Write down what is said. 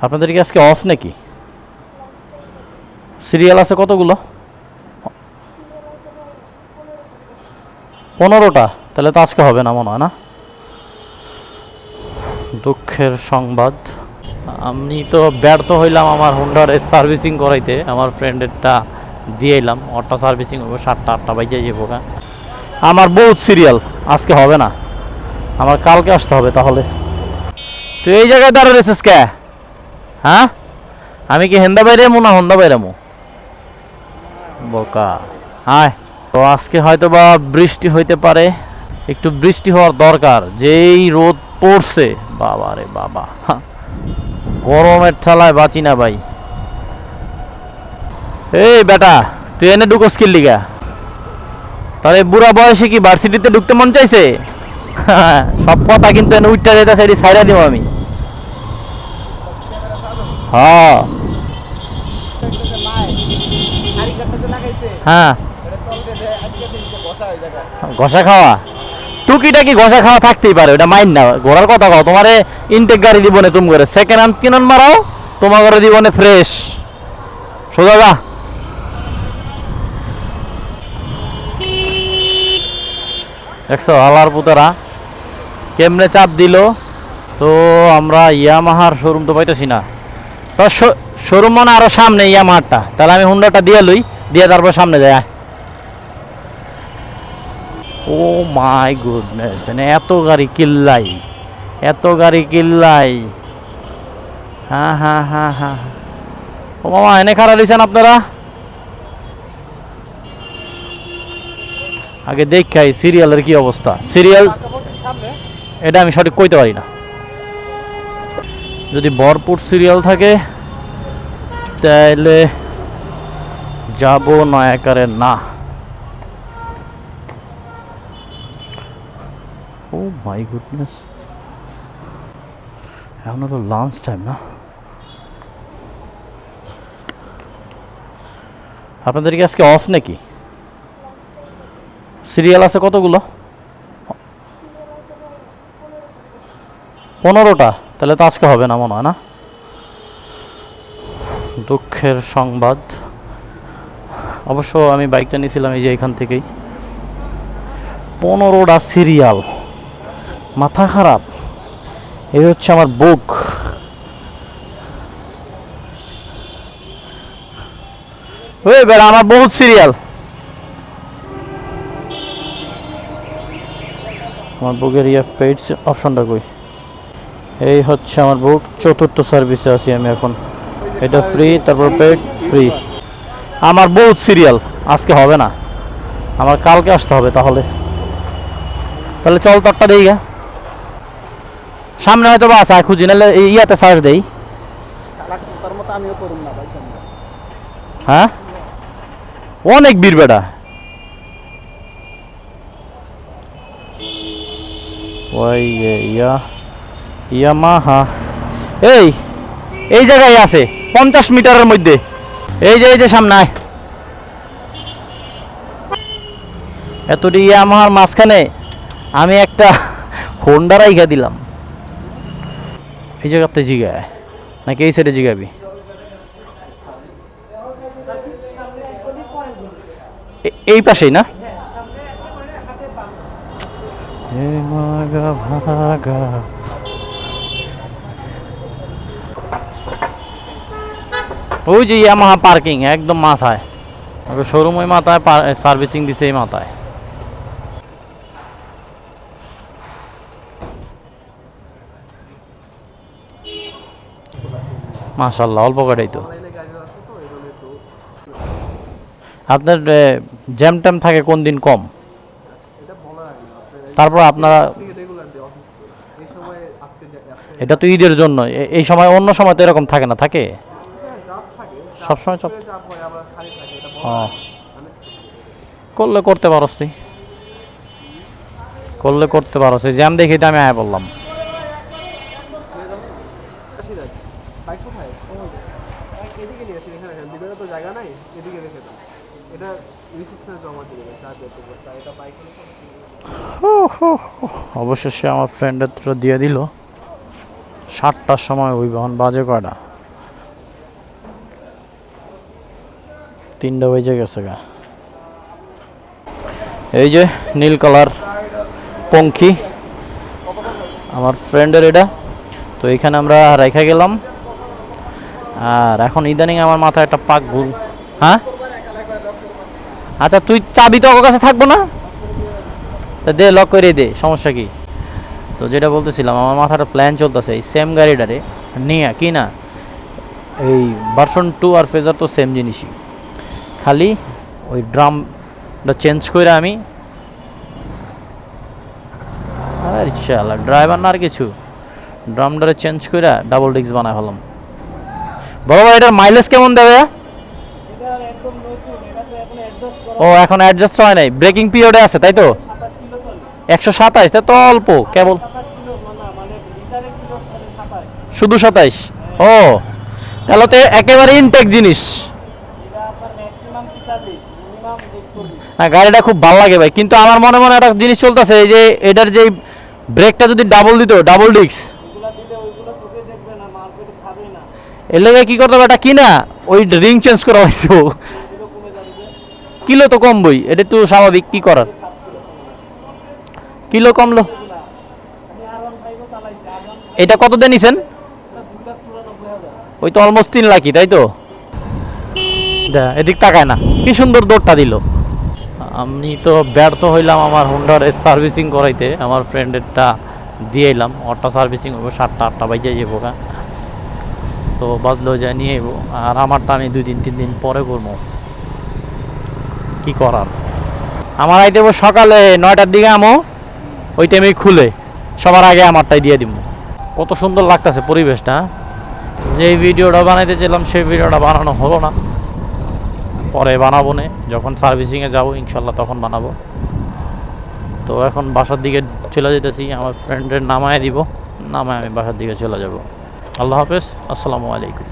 আপনাদের কি আজকে অফ নাকি? সিরিয়াল আছে কতগুলো? 15টা। তাহলে তো আজকে হবে না মনে হয়, না? দুঃখের সংবাদ। আমি তো ব্যর্থ হইলাম আমার হোন্ডার সার্ভিসিং করাইতে। আমার ফ্রেন্ডেরটা দিয়ে এলাম, ওটা সার্ভিসিং হবে 7টা-8টা বাজে যাবো। আমার বহুত সিরিয়াল, আজকে হবে না, আমার কালকে আসতে হবে। তাহলে তুই এই জায়গায় দাঁড়িয়ে রয়েছিস কে? হ্যাঁ, আমি কি হেন্দা বাইরে না হন্দা বাইরে বোকা? হ্যাঁ, তো আজকে হয়তো বা বৃষ্টি হইতে পারে। একটু বৃষ্টি হওয়ার দরকার, যেই রোদ পড়ছে বাবা রে বাবা, গরমের ঠালায় বাঁচি না ভাই। এই বেটা, তুই এনে ঢুকোস কি লিগা? তাহলে বুড়া বয়সে কি ভার্সিটিতে ঢুকতে মন চাইছে? সব কথা কিন্তু এনে উঠতে যেতেছে, এটি ছাইড়া দিব আমি। হ্যাঁ হ্যাঁ, ঘষা খাওয়া টুকিটাকি ঘষা খাওয়া থাকতেই পারে, ওটা মাইন না। ঘোরার কথা কও, তোমারে ইনটেক গাড়ি দিবনে, তুমি করে সেকেন্ড হ্যান্ড কিনন মারাও, তোমার ঘরে দিবনে ফ্রেশ। সোজা যা। দেখছো আলার পুতারা কেমনে চাপ দিল। তো আমরা ইয়ামাহার শোরুম তো পাইতেছি না। তো শোরুম মানে আরো সামনে ইয়ামাহারটা, তাহলে আমি হুন্ডাটা দিয়ে লই, দিয়ে তারপর সামনে যায়। ও মাই গুডনেস, এত গাড়ি কিল্লাই, এত গাড়ি কিল্লাই। হ্যাঁ হ্যাঁ হ্যাঁ হ্যাঁ। ও মামা, এনে খারাপ দিয়েছেন আপনারা? আগে দেখাই সিরিয়ালের কি অবস্থা। সিরিয়াল এটা আমি সঠিক কইতে পারি না। যদি ভরপুর সিরিয়াল থাকে তাহলে যাব নয়াকারে না। ও মাই গুডনেস, এখন হলো লাঞ্চ টাইম না? আপনাদের কি আজকে অফ নাকি? সিরিয়াল আছে কতগুলো? 15টা। তাহলে তো আজকে হবে না মনে হয়, না? দুঃখের সংবাদ। অবশ্য আমি বাইকটা নিয়েছিলাম এই যে এখান থেকেই। 15টা সিরিয়াল, মাথা খারাপ। এই হচ্ছে আমার বুক। ওই বেড়া, আমার বহুত সিরিয়াল। আমার বুকের পেইড অপশনটা কই? এই হচ্ছে আমার বুক, 4র্থ সার্ভিসে আছি আমি এখন। এটা ফ্রি, তারপর পেইড ফ্রি। আমার বহুত সিরিয়াল, আজকে হবে না, আমার কালকে আসতে হবে। তাহলে তাহলে চল তরটা দেই গা, সামনে হয়তো বা আছে, খুঁজি নাহলে ইয়াতে সার্চ দেই। হ্যাঁ, অনেক বীর বেটা। ওই ইয়ামাহা এই এই জায়গায় আছে 50 মিটারের মধ্যে। এই যে সামনে আয়। এতটি ইয়ামাহার মাঝখানে আমি একটা হোন্ডা রাইখা দিলাম। এই জায়গাতে জিগায় নাকি এই সাইডে জিগাবি? এই পাশেই না? ওই যে ইয়ামাহা পার্কিং একদম মাথায়, শোরুম ওই মাথায়, সার্ভিসিং দিছে এই মাথায়। মাশাআল্লাহ, অল্প গাড়ি তো। আপনার জ্যাম ট্যাম থাকে কোন দিন কম? তারপর আপনারা এটা তো ঈদের জন্য, এই সময়, অন্য সময় তো এরকম থাকে না, থাকে সবসময় চপ। করলে করতে পারস, তুই করলে করতে পারস। জ্যাম দেখি তো আমি আয়া বললাম। অবশেষে আমার ফ্রেন্ডের দিয়ে দিল। 7টার সময় ওই বাজে কয়টা? 3টা বেজে গেছে গা। এই যে নীল কালার পঙ্খী আমার ফ্রেন্ডের এটা, তো এখানে আমরা রেখে গেলাম। আর এখন ইদানিং আমার মাথায় একটা পাক ভুল। হ্যাঁ আচ্ছা, তুই চাবি তো ওর কাছে থাকবো না, দে লক করে দে, সমস্যা কি? তো যেটা বলতেছিলাম, আমার মাথায় একটা প্ল্যান চলতেছে এই সেম গাড়িটারে নিয়ে কি না, এই ভার্সন 2 আর ফেজার তো সেম জিনিসই, খালি ওই ড্রামটা চেঞ্জ করে আমি আর ইনশাআল্লাহ ড্রাইভার না আর কিছু, ড্রামটারে চেঞ্জ করে ডাবল ডিস্ক বানায় হলাম। বড় ভাই এটার মাইলেজ কেমন দেবে? ও এখন অ্যাডজাস্ট হয় নাই, ব্রেকিং পিরিয়ডে আছে তাই তো? 127, তা তো অল্প কেবল, শুধু 27। ও তাহলে তো একেবারে ইনটেক জিনিস। না গাড়িটা খুব ভালো লাগে ভাই, কিন্তু আমার মনে মনে একটা জিনিস চলতেছে, এই যে এটার যে ব্রেকটা যদি ডাবল দিত, ডাবল ডিস্ক, এর লেগে কি করতে হবে, এটা কিনা ওই রিং চেঞ্জ করা হয়তো, কিলো তো কমবই, এটা তো স্বাভাবিক, কি করার, কিলো কমলো। এটা কত দিয়ে নিছেন? ওই তো অলমোস্ট 3 লাখই তাই তো? এদিক তাকায় না, কি সুন্দর দৌড়টা দিল। আমি তো ব্যর্থ হইলাম আমার হুন্ডার সার্ভিসিং করাইতে, আমার ফ্রেন্ডেরটা দিয়ে এলাম, ওটা সার্ভিসিং হবো 7টা-8টা বাজে যাবো গা, তো বাজলেও যায় নিয়ে এবো, আর আমারটা আমি 2-3 দিন পরে করবো, কি করার। আমার আইতে সকালে 9টার দিকে আমো, ওই টাইমে খুলে সবার আগে আমারটাই দিয়ে দিব। কত সুন্দর লাগতেছে পরিবেশটা। যেই ভিডিওটা বানাইতে চাইলাম সেই ভিডিওটা বানানো হলো না, পরে বানাবো না, যখন সার্ভিসিংয়ে যাবো ইনশাল্লাহ তখন বানাবো। তো এখন বাসার দিকে চলে যেতেছি, আমার ফ্রেন্ডের নামায় দিব, নামায় আমি বাসার দিকে চলে যাব। আল্লাহ হাফেজ, আসসালামু আলাইকুম।